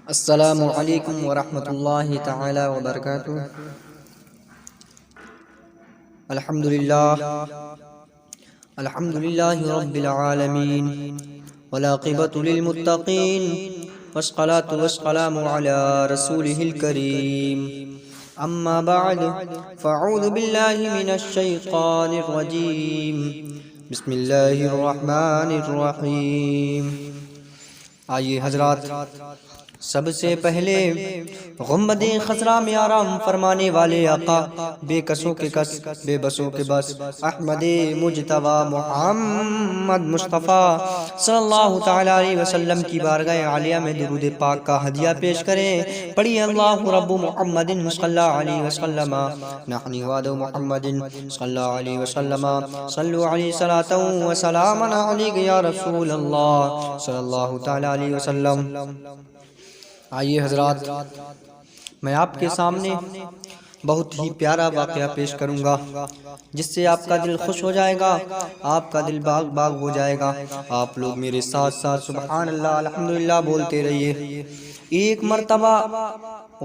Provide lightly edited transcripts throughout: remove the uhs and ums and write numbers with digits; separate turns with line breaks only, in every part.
السلام علیکم ورحمۃ اللہ تعالی وبرکاتہ۔ الحمدللہ رب العالمین والعاقبۃ للمتقین والصلاۃ والسلام علی رسولہ الکریم، اما بعد فاعوذ باللہ من الشیطان الرجیم، بسم اللہ الرحمن الرحیم۔ آئیے حضرات، سب سے پہلے غنبد خضرا میں آرام فرمانے والے آقا، بے کسوں کے کس بے بسوں کے بس، احمد مجتبی محمد مصطفیٰ صلی اللہ تعالی علیہ وسلم کی بارگاہ عالیہ میں درود پاک کا ہدیہ پیش کریں۔ پڑھیے اللہ رب محمد صلی اللہ علیہ وسلم، نحن وعد محمد صلی اللہ علیہ وسلم، صلو علیہ صلاۃ و سلام علیک یا رسول اللہ صلی اللہ تعالی علیہ وسلم۔ آئیے حضرات، میں آپ کے سامنے بہت ہی پیارا واقعہ پیش کروں گا جس سے آپ کا دل خوش ہو جائے گا، آپ کا دل باغ باغ ہو جائے گا۔ آپ لوگ میرے ساتھ ساتھ سبحان اللہ الحمدللہ بولتے رہیے۔ ایک مرتبہ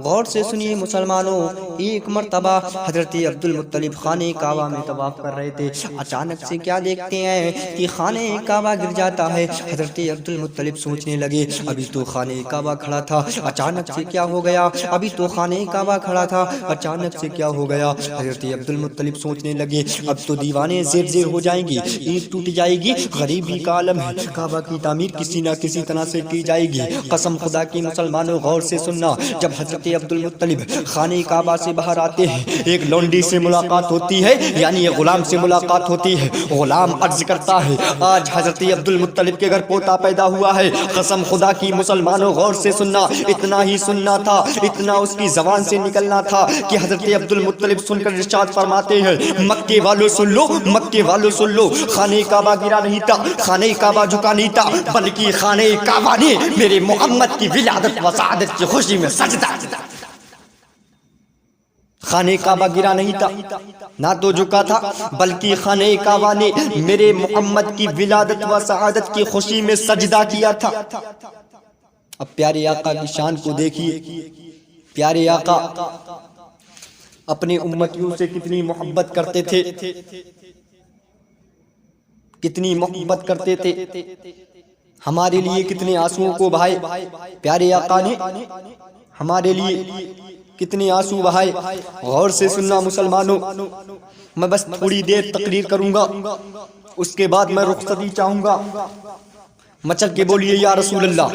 غور سے سنیے مسلمانوں، ایک مرتبہ حضرت عبد المطلب خانہ کعبہ میں طواف کر رہے تھے۔ اچانک سے کیا دیکھتے ہیں کہ خانہ کعبہ گر جاتا ہے۔ حضرت عبد المطلب سوچنے لگے، ابھی تو خانہ کعبہ کھڑا تھا، اچانک سے کیا ہو گیا؟ ابھی تو خانہ کعبہ کھڑا تھا، اچانک سے کیا ہو گیا؟ حضرت عبد المطلب سوچنے لگے، اب تو دیوانے زیر زیر ہو جائیں گی، اینٹ ٹوٹ جائے گی، غریبی کا عالم ہے، کعبہ کی تعمیر کسی نہ کسی طرح سے کی جائے گی۔ قسم خدا کی مسلمانوں غور سے سننا، جب حضرت عبد المطلب خانہ کعبہ سے باہر آتے ہیں، ایک لونڈی سے ملاقات ہوتی ہے، یعنی ایک غلام سے ملاقات ہوتی ہے۔ غلام عرض کرتا ہے، آج حضرت عبد المطلب کے گھر پوتا پیدا ہوا ہے۔ قسم خدا کی مسلمانوں غور سے سننا، اتنا ہی سننا تھا، اتنا اس کی زبان سے نکلنا تھا کہ حضرت عبد المطلب سن کر ارشاد فرماتے ہیں، مکے والوں سن لو، مکے والوں سن لو، خانہ کعبہ گرا نہیں تھا، خانہ کعبہ جھکا نہیں تھا، بلکہ خانہ کعبہ نے میرے محمد کی ولادت و سعادت کی خوشی میں سجدہ کیا۔ خانہ کعبہ گرا نہیں تھا، نہ تو جھکا تھا، بلکہ خانہ کعبہ نے میرے محمد کی ولادت و سعادت کی خوشی میں سجدہ کیا تھا۔ اب پیارے آقا کی شان کو دیکھیے، پیارے آقا اپنے امتیوں سے کتنی محبت کرتے تھے، کتنی محبت کرتے تھے، ہمارے لیے کتنے آنسوؤں کو بہائے پیارے آقا نے، ہمارے لیے کتنے آنسو بہائے۔ غور سے سننا مسلمانوں، میں بس تھوڑی دیر تقریر کروں گا، اس کے بعد میں رخصتی چاہوں گا۔ مچل کے بولیے یا رسول اللہ۔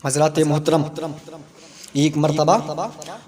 حضرات محترم، ایک مرتبہ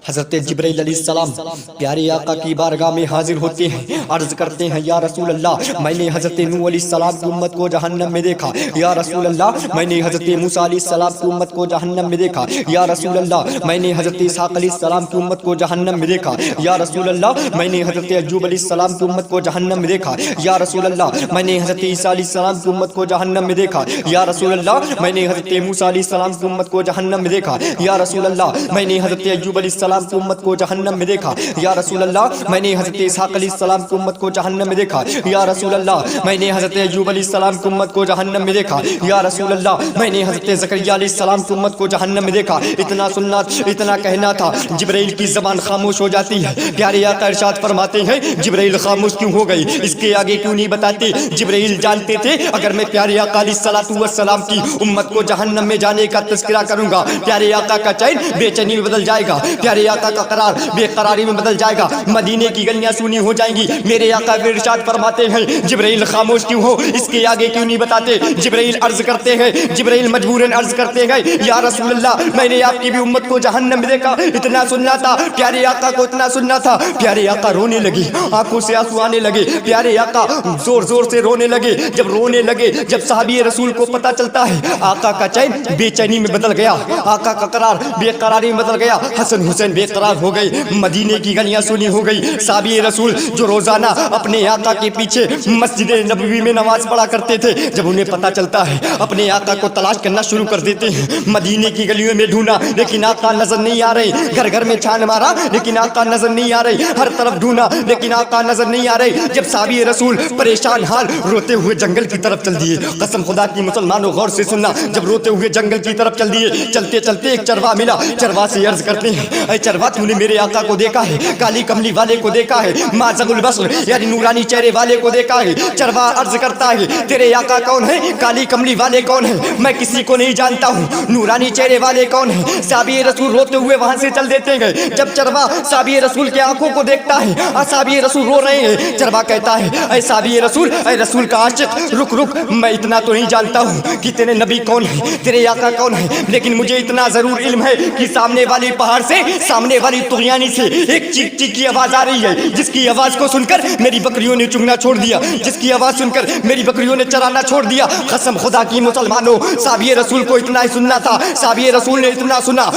حضرت جبرائیل علیہ السلام پیارے آقا کی بارگاہ میں حاضر ہوتے ہیں، عرض کرتے ہیں، یا رسول اللہ، میں نے حضرت نوح علیہ السلام کی امت کو جہنم میں دیکھا۔ یا رسول اللہ، میں نے حضرت موسیٰ علیہ السلام کی امت کو جہنم میں دیکھا۔ یا رسول اللہ، میں نے حضرت اسحاق علیہ السلام کی امت کو جہنم میں دیکھا۔ یا رسول اللہ، میں نے حضرت ایوب علیہ السلام کی امت کو جہنم میں دیکھا۔ یا رسول اللہ، میں نے حضرت عیسیٰ علیہ السلام کی امت کو جہنم میں دیکھا۔ یا رسول اللہ، میں نے حضرت موسیٰ علیہ السلام کی امت کو جہنم میں دیکھا۔ یا رسول اللہ، میں نے حضرت ایوب علیہ السلام کی امت کو جہنم میں دیکھا۔ یا رسول اللہ، میں نے حضرت اسحاق علیہ السلام کی امت کو جہنم میں دیکھا۔ یا رسول اللہ، میں نے حضرت ایوب علیہ السلام کی امت کو جہنم میں دیکھا۔ یا رسول اللہ، میں نے حضرت زکریا علیہ السلام کی امت کو جہنم میں دیکھا۔ اتنا سننا، اتنا کہنا تھا، جبرائیل کی زبان خاموش ہو جاتی ہے۔ پیارے آقا ارشاد فرماتے ہیں، جبرائیل خاموش کیوں ہو گئی؟ اس کے آگے کیوں نہیں بتاتے؟ جبرائیل جانتے تھے اگر میں پیارے آقا علیہ السلام کی امت کو جہنم میں جانے کا تذکرہ کروں گا، پیارے آقا کا چین بے چینی میں بدل جائے گا، پیارے آقا کا قرار بے قراری میں بدل جائے گا، مدینے کی گلیاں سونی ہو جائیں گی۔ میرے آقا ارشاد فرماتے ہیں، جبرائیل خاموش کیوں ہو؟ اس کے آگے کیوں نہیں بتاتے؟ جبرائیل عرض کرتے ہیں، جبرائیل مجبوراً عرض کرتے ہیں، یا رسول اللہ، میں نے آپ کی بھی امت کو جہنم میں دیکھا۔ اتنا سننا تھا پیارے آقا کو، اتنا سننا تھا، پیارے آقا رونے لگے، آنکھوں سے آنسو آنے لگے، پیارے آقا زور زور سے رونے لگے۔ جب رونے لگے، جب صحابی رسول کو پتہ چلتا ہے آقا کا چین بے چینی میں بدل گیا، آقا کا قرار بے قراری
قراری بدل گیا، حسن حسین بے قرار ہو گئی، مدینے کی گلیاں سونی ہو گئی۔ صحابی رسول جو روزانہ اپنے آقا کے پیچھے مسجد نبوی میں نماز پڑھا کرتے تھے، جب انہیں پتہ چلتا ہے اپنے آقا کو تلاش کرنا شروع کر دیتے ہیں۔ مدینے کی گلیوں میں ڈھونڈا لیکن آقا نظر نہیں آ رہے، گھر گھر میں چھان مارا لیکن آقا نظر نہیں آ رہے، ہر طرف ڈھونڈا لیکن آقا نظر نہیں آ رہے۔ جب صحابی رسول پریشان حال روتے ہوئے جنگل کی طرف چل دیے، قسم خدا کی مسلمانوں غور سے سننا، جب روتے ہوئے جنگل کی طرف چل دیے، چلتے چلتے ایک چروا ملا، چروا سے عرض کرتے ہیں اے چروا تو نے میرے آقا کو دیکھا ہے، کالی کملی والے کو دیکھا ہے، مازغ البصر یعنی نورانی چہرے والے کو دیکھا ہے۔ چروا عرض کرتا ہے تیرے آقا کون ہے، کالی کملی والے کون ہیں، میں کسی کو نہیں جانتا ہوں، نورانی چہرے والے کون ہیں۔ صحابی رسول روتے ہوئے وہاں سے چل دیتے گئے۔ جب چروا صحابی رسول کے آنکھوں کو دیکھتا ہے، صحابی رسول رو رہے ہیں، چروا کہتا ہے اے صحابی رسول، اے رسول کا عاشق رک رک، میں اتنا تو نہیں جانتا ہوں کہ تیرے نبی کون ہے، تیرے آقا کون ہے، لیکن مجھے اتنا ضرور علم ہے کہ سامنے والی پہاڑ سے، سامنے والی طغیانی سے ایک چیخ چیخ کی آواز آ رہی ہے، جس کی آواز کو سن کر میری بکریوں نے چگنا چھوڑ دیا، جس کی آواز سن کر میری بکریوں نے چرانا چھوڑ دیا۔ قسم خدا کی مسلمانوں، صحابی رسول کو اتنا ہی سننا تھا، صحابی رسول نے اتنا سنا،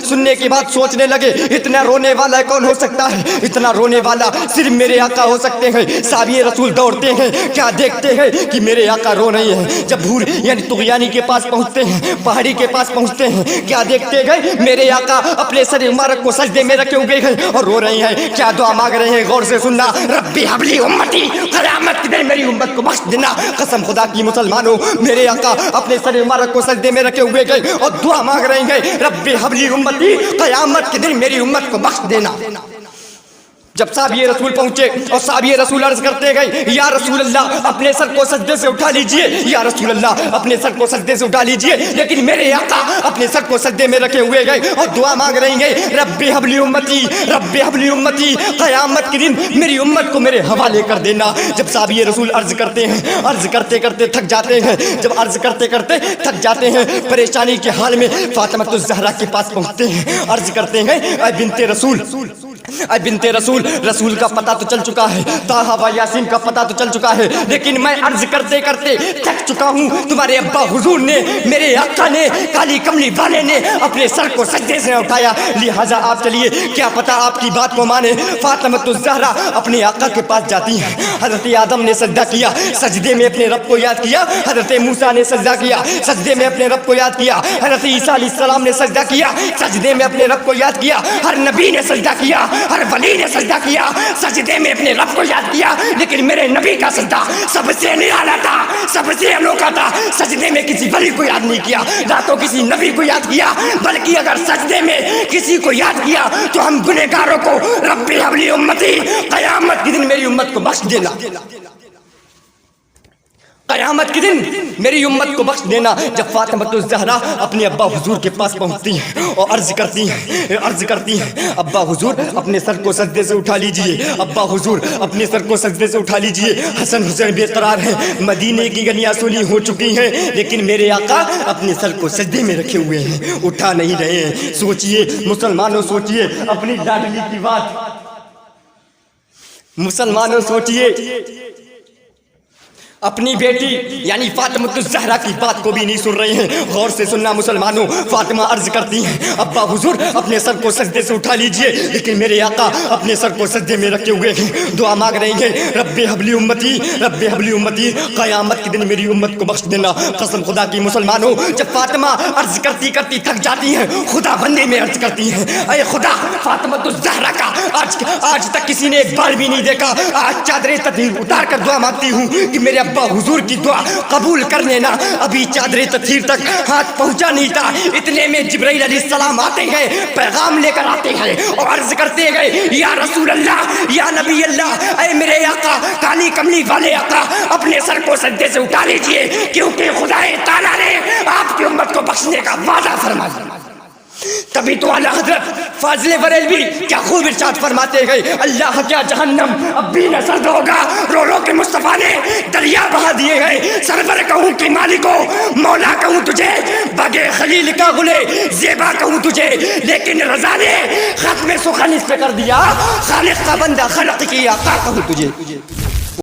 سننے کے بعد سوچنے لگے اتنا رونے والا کون ہو سکتا ہے، اتنا رونے والا صرف میرے آقا ہو سکتے ہیں۔ صحابی رسول دوڑتے ہیں، کیا دیکھتے ہیں کہ میرے آقا رو رہے ہیں۔ جب بھور یعنی طغیانی کے پاس پہنچتے ہیں، پہاڑی کے پاس پہنچتے ہیں، کیا دیکھتے گئے میرے آقا اپنے سر مبارک کو سجدے میں رکھے ہوئے ہیں اور رو رہے ہیں۔ کیا دعا مانگ رہے ہیں، غور سے سننا، ربی حبلی امتی، قیامت کے دن میری امت کو بخش دینا۔ قسم خدا کی مسلمانوں، میرے آقا اپنے سر مبارک کو سجدے میں رکھے ہوئے ہیں اور دعا مانگ رہے ہیں ربی حبلی امتی، قیامت کے دن میری امت کو بخش دینا۔ جب صحابی رسول پہنچے اور صحابی رسول عرض کرتے گئے یا رسول اللہ اپنے سر کو سجدے سے اٹھا لیجئے، یا رسول اللہ اپنے سر کو سجدے سے اٹھا لیجئے، لیکن میرے آقا اپنے سر کو سجدے میں رکھے ہوئے گئے اور دعا مانگ رہے ہیں رب حبلی امتی، رب حبلی امتی، قیامت کے دن میری امت کو میرے حوالے کر دینا۔ جب صحابی رسول عرض کرتے ہیں، عرض کرتے کرتے تھک جاتے ہیں، جب عرض کرتے کرتے تھک جاتے ہیں، پریشانی کے حال میں فاطمہ الزہرا کے پاس پہنچتے ہیں، عرض کرتے ہیں اے بنت رسول، اے بنت رسول، رسول کا پتہ تو چل چکا ہے، طٰہٰ و یاسین کا پتہ تو چل چکا ہے، لیکن میں عرض کرتے کرتے تھک چکا ہوں۔ تمہارے ابا حضور نے، میرے آقا نے، کالی کملی والے نے اپنے سر کو سجدے سے اٹھایا، لہٰذا آپ چلیے، کیا پتہ آپ کی بات کو مانے۔ فاطمہ الزہرا اپنے آقا کے پاس جاتی ہیں۔ حضرت آدم نے سجدہ کیا، سجدے میں اپنے رب کو یاد کیا، حضرت موسیٰ نے سجدہ کیا، سجدے میں اپنے رب کو یاد کیا، حضرت عیسیٰ علیہ السلام نے سجدہ کیا، سجدے میں اپنے رب کو یاد کیا، ہر نبی نے سجدہ کیا، ہر ولی نے سجدہ کیا، سجدے میں اپنے رب کو یاد کیا، لیکن میرے نبی کا سجدہ سب سے نرالا تھا، سب سے انوکھا تھا۔ سجدے میں کسی ولی کو یاد نہیں کیا، نہ تو کسی نبی کو یاد کیا، بلکہ اگر سجدے میں کسی کو یاد کیا تو ہم گنہگاروں کو رب حبلی امتی، قیامت کے دن میری امت کو بخش دینا، قیامت کے دن میری امت کو بخش دینا۔ جب فاطمہ الزہرا اپنے ابا حضور کے پاس پہنچتی ہیں اور عرض کرتی ہیں ابا حضور اپنے سر کو سجدے سے اٹھا لیجئے، ابا حضور اپنے سر کو سجدے سے اٹھا لیجئے، حسن حسین بے قرار ہیں، مدینے کی گلیاں سونی ہو چکی ہیں، لیکن میرے آقا اپنے سر کو سجدے میں رکھے ہوئے ہیں، اٹھا نہیں رہے ہیں۔ سوچئے مسلمانوں، سوچئے اپنی لاڈلی کی بات، مسلمانوں سوچئے اپنی بیٹی یعنی فاطمہ الزہرا کی بات کو بھی نہیں سن رہے ہیں۔ غور سے سننا مسلمانوں، فاطمہ عرض کرتی ہیں ابا حضور اپنے سر کو سجدے سے اٹھا لیجئے، لیکن میرے آقا اپنے سر کو سجدے میں رکھے ہوئے ہیں، دعا مانگ رہے ہیں رب حبلی امتی، رب حبلی امتی، قیامت کے دن میری امت کو بخش دینا۔ قسم خدا کی مسلمانوں، جب فاطمہ عرض کرتی کرتی تھک جاتی ہیں، خدا بندے میں عرض کرتی ہیں اے خدا، فاطمہ الزہرا کا آج تک کسی نے ایک بار بھی نہیں دیکھا، آج چادر تطہیر اتار کر دعا مانگتی ہوں کہ میرے ابا حضور کی دعا قبول کر لینا۔ ابھی چادر تطہیر تک ہاتھ پہنچا نہیں تھا، اتنے میں جبرائیل علیہ السلام آتے ہیں، پیغام لے کر آتے ہیں اور عرض کرتے گئے یا رسول اللہ، یا نبی اللہ، اے میرے آقا، کالی کملی والے آقا، اپنے سر کو سجدے سے اٹھا لیجئے، کیونکہ خدا تعالیٰ نے آپ کی امت کو بخشنے کا وعدہ فرمایا۔ تبھی تو اعلیٰ حضرت فاضل بریلوی کیا خوب ارشاد فرماتے گئے، اللہ کیا جہنم اب بھی نہ سرد ہوگا، رو رو کے مصطفیٰ نے دریا بہا دیے گئے۔ سرور کہوں کہ مالکو، مولا کہوں تجھے، بگے خلیل کا غلے زیبا کہوں تجھے، لیکن رضا نے ختم سخن اس پہ کر دیا، خالق کا بندہ خلق کی آقا کہوں تجھے۔